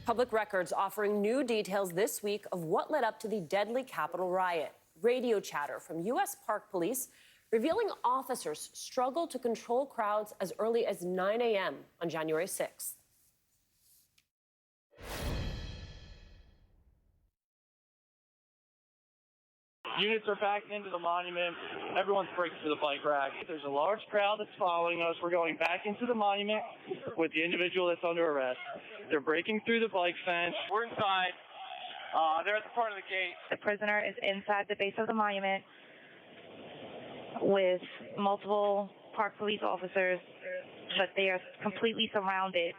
Public records offering new details this week of what led up to the deadly Capitol riot. Radio chatter from U.S. Park Police revealing officers struggled to control crowds as early as 9 a.m. on January 6th. Units are backed into the monument. Everyone's breaking through the bike rack. There's a large crowd that's following us. We're going back into the monument with the individual that's under arrest. They're breaking through the bike fence. We're inside. They're at the front of the gate. The prisoner is inside the base of the monument with multiple Park Police officers, but they are completely surrounded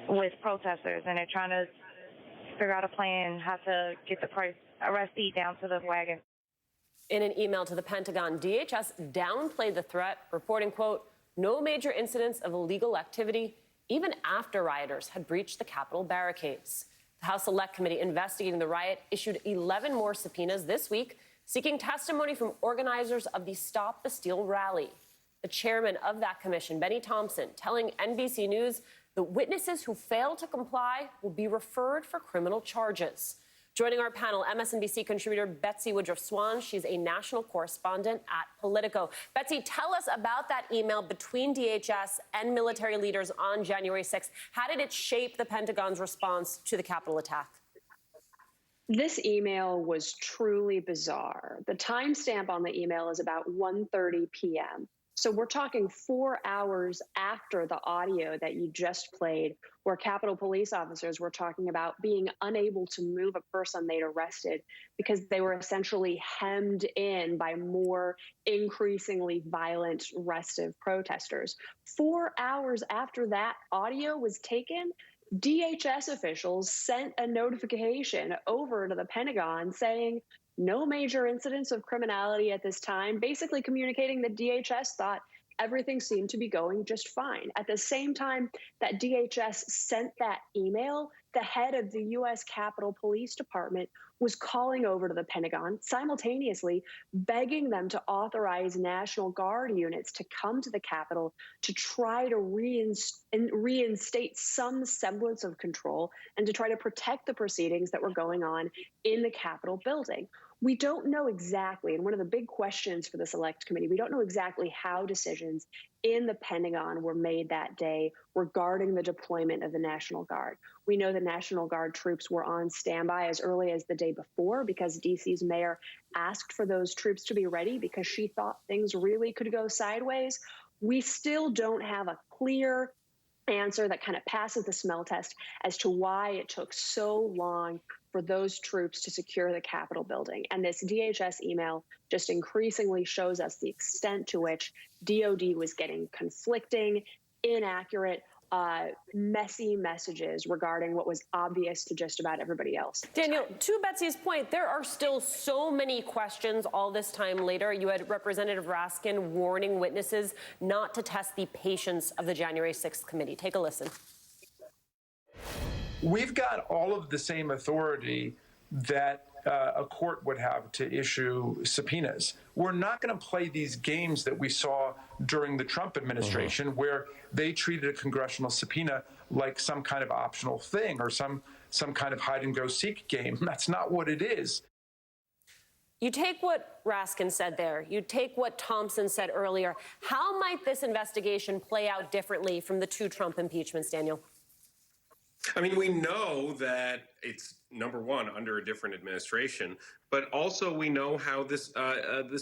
with protesters, and they're trying to figure out a plan how to get the arrestee down to the wagon. In an email to the Pentagon, DHS downplayed the threat, reporting, quote, no major incidents of illegal activity, even after rioters had breached the Capitol barricades. The House Select Committee investigating the riot issued 11 more subpoenas this week, seeking testimony from organizers of the Stop the Steal rally. The chairman of that commission, Benny Thompson, telling NBC News that witnesses who fail to comply will be referred for criminal charges. Joining our panel, MSNBC contributor Betsy Woodruff-Swan. She's a national correspondent at Politico. Betsy, tell us about that email between DHS and military leaders on January 6th. How did it shape the Pentagon's response to the Capitol attack? This email was truly bizarre. The timestamp on the email is about 1:30 p.m. So we're talking 4 hours after the audio that you just played, where Capitol Police officers were talking about being unable to move a person they'd arrested because they were essentially hemmed in by more increasingly violent, restive protesters. 4 hours after that audio was taken, DHS officials sent a notification over to the Pentagon saying, no major incidents of criminality at this time, basically communicating that DHS thought everything seemed to be going just fine. At the same time that DHS sent that email, the head of the U.S. Capitol Police Department was calling over to the Pentagon, simultaneously begging them to authorize National Guard units to come to the Capitol to try to reinstate some semblance of control and to try to protect the proceedings that were going on in the Capitol building. We don't know exactly, and one of the big questions for the Select Committee, we don't know exactly how decisions in the Pentagon were made that day regarding the deployment of the National Guard. We know the National Guard troops were on standby as early as the day before because D.C.'s mayor asked for those troops to be ready because she thought things really could go sideways. We still don't have a clear answer that kind of passes the smell test as to why it took so long for those troops to secure the Capitol building. And this DHS email just increasingly shows us the extent to which DOD was getting conflicting, inaccurate, messy messages regarding what was obvious to just about everybody else. Daniel, to Betsy's point, there are still so many questions all this time later. You had Representative Raskin warning witnesses not to test the patience of the January 6th committee. Take a listen. We've got all of the same authority that a court would have to issue subpoenas. We're not going to play these games that we saw during the Trump administration where they treated a congressional subpoena like some kind of optional thing or some kind of hide-and-go-seek game. That's not what it is. You take what Raskin said there. You take what Thompson said earlier. How might this investigation play out differently from the 2 Trump impeachments, Daniel? I mean, we know that it's, number one, under a different administration, but also we know how this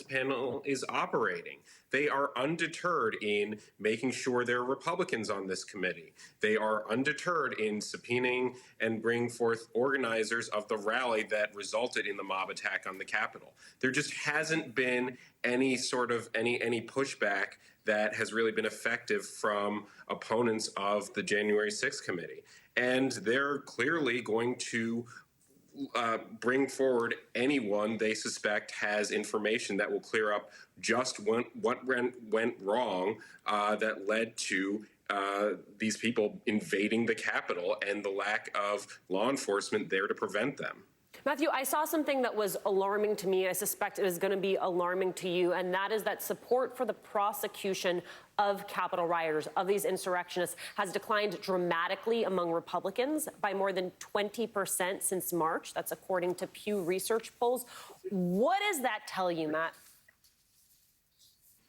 panel is operating. They are undeterred in making sure there are Republicans on this committee. They are undeterred in subpoenaing and bringing forth organizers of the rally that resulted in the mob attack on the Capitol. There just hasn't been any sort of any pushback that has really been effective from opponents of the January 6th committee. And they're clearly going to bring forward anyone they suspect has information that will clear up just what went wrong that led to these people invading the Capitol and the lack of law enforcement there to prevent them. Matthew, I saw something that was alarming to me. I suspect it is going to be alarming to you, and that is that support for the prosecution of Capitol rioters, of these insurrectionists, has declined dramatically among Republicans by more than 20% since March. That's according to Pew Research polls. What does that tell you, Matt?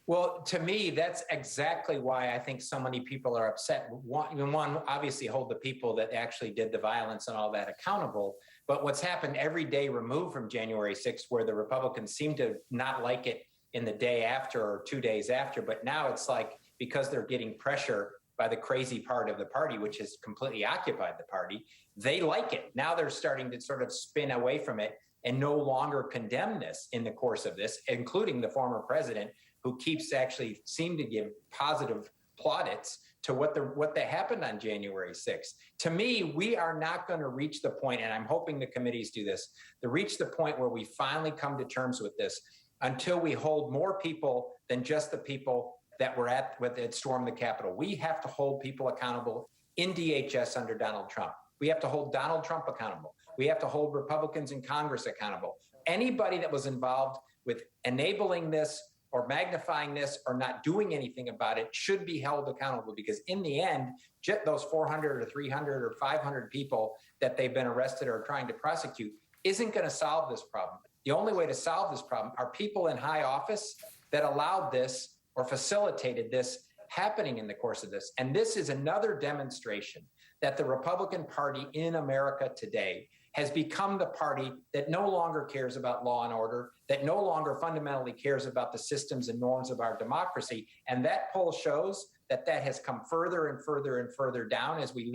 Well, to me, that's exactly why I think so many people are upset. One, obviously hold the people that actually did the violence and all that accountable. But what's happened every day removed from January 6th, where the Republicans seem to not like it in the day after or 2 days after, but now it's like because they're getting pressure by the crazy part of the party, which has completely occupied the party, they like it. Now they're starting to sort of spin away from it and no longer condemn this in the course of this, including the former president, who keeps actually seem to give positive plaudits to what happened on January 6th. To me, we are not going to reach the point, and I'm hoping the committees do this, to reach the point where we finally come to terms with this until we hold more people than just the people that were that stormed the Capitol. We have to hold people accountable in DHS under Donald Trump. We have to hold Donald Trump accountable. We have to hold Republicans in Congress accountable. Anybody that was involved with enabling this or magnifying this or not doing anything about it should be held accountable, because in the end, just those 400 or 300 or 500 people that they've been arrested or trying to prosecute isn't going to solve this problem. The only way to solve this problem are people in high office that allowed this or facilitated this happening in the course of this. And this is another demonstration that the Republican Party in America today has become the party that no longer cares about law and order, that no longer fundamentally cares about the systems and norms of our democracy. And that poll shows that that has come further and further and further down as we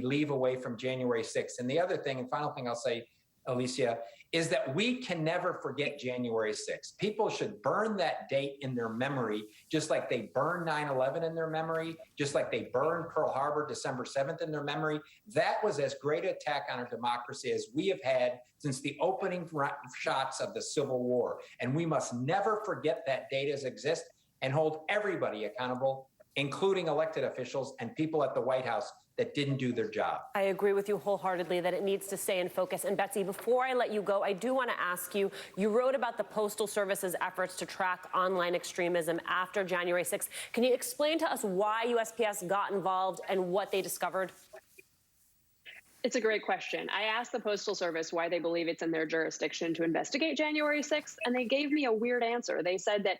leave away from January 6th. And the other thing, and final thing I'll say, Alicia, is that we can never forget January 6th. People should burn that date in their memory, just like they burn 9/11 in their memory, just like they burn Pearl Harbor December 7th in their memory. That was as great an attack on our democracy as we have had since the opening shots of the Civil War. And we must never forget that date as exists and hold everybody accountable, including elected officials and people at the White House that didn't do their job. I agree with you wholeheartedly that it needs to stay in focus. And Betsy, before I let you go, I do want to ask you, you wrote about the Postal Service's efforts to track online extremism after January 6th. Can you explain to us why USPS got involved and what they discovered? It's a great question. I asked the Postal Service why they believe it's in their jurisdiction to investigate January 6th, and they gave me a weird answer. They said that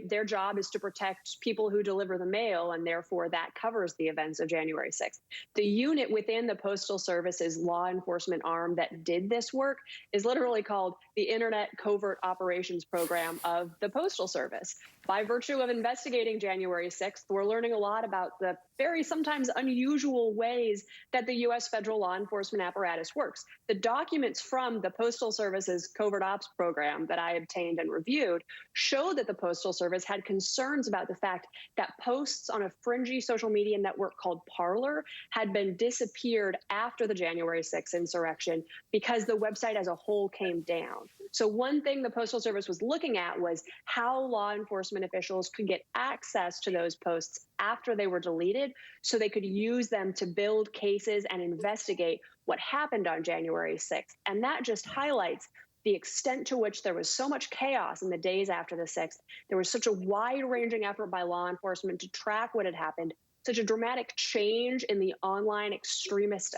their job is to protect people who deliver the mail, and therefore that covers the events of January 6th. The unit within the Postal Service's law enforcement arm that did this work is literally called the Internet Covert Operations Program of the Postal Service. By virtue of investigating January 6th, we're learning a lot about the very sometimes unusual ways that the U.S. federal law enforcement apparatus works. The documents from the Postal Service's Covert Ops program that I obtained and reviewed show that the Postal Service had concerns about the fact that posts on a fringy social media network called Parler had been disappeared after the January 6th insurrection because the website as a whole came down. So one thing the Postal Service was looking at was how law enforcement officials could get access to those posts after they were deleted so they could use them to build cases and investigate what happened on January 6th. And that just highlights the extent to which there was so much chaos in the days after the 6th. There was such a wide-ranging effort by law enforcement to track what had happened, such a dramatic change in the online extremist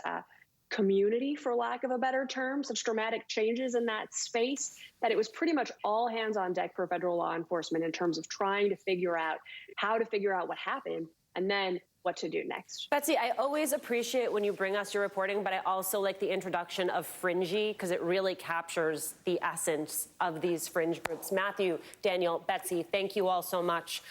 community, for lack of a better term, such dramatic changes in that space that it was pretty much all hands on deck for federal law enforcement in terms of trying to figure out how to figure out what happened and then what to do next. Betsy, I always appreciate when you bring us your reporting, but I also like the introduction of fringy because it really captures the essence of these fringe groups. Matthew, Daniel, Betsy, thank you all so much.